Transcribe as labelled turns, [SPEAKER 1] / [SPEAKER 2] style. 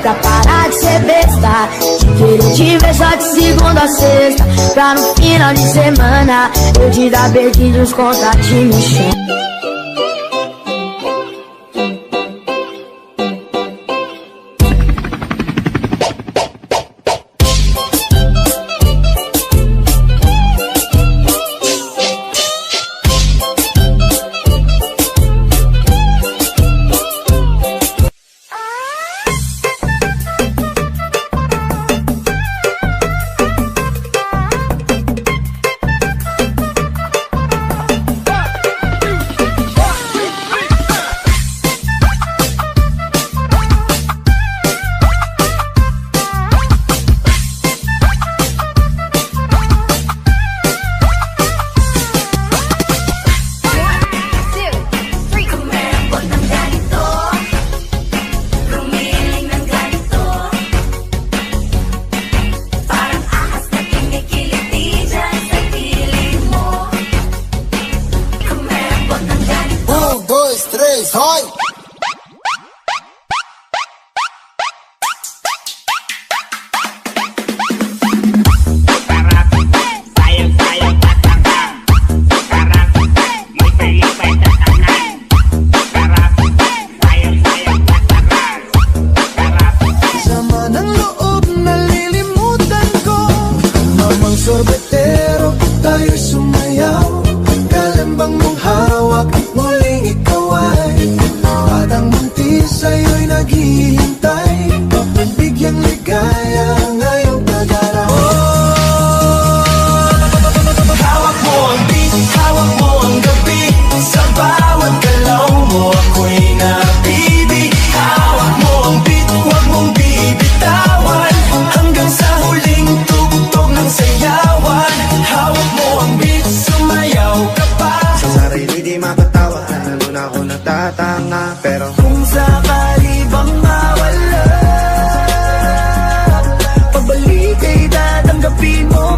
[SPEAKER 1] pra parar de ser besta, de querer te ver só de segunda a sexta, pra no final de semana eu te dar beijinhos, contatinhos, chama.
[SPEAKER 2] Hoy! Sama ng loob, nalilimutan ko. Mamang sorbetero, tayo'y sumayaw. Kalambang mong hawak, muling ikaw ay batang buntis, sa'yo'y naghihintay. Bigyang ligaya ngayong pag-araw. Hawak mo ang beat, hawak mo ang gabi. Sa bawat galaw mo ako'y napibig. Hawak mo ang beat, huwag mong bibitawan, hanggang sa huling tugtog ng sayawan. Hawak mo ang beat, sumayaw ka pa. Sa sarili di mapatawa, lalo na ako nagtatanga. Pero kung sakali bang mawala, pabalik ay tatanggapin mo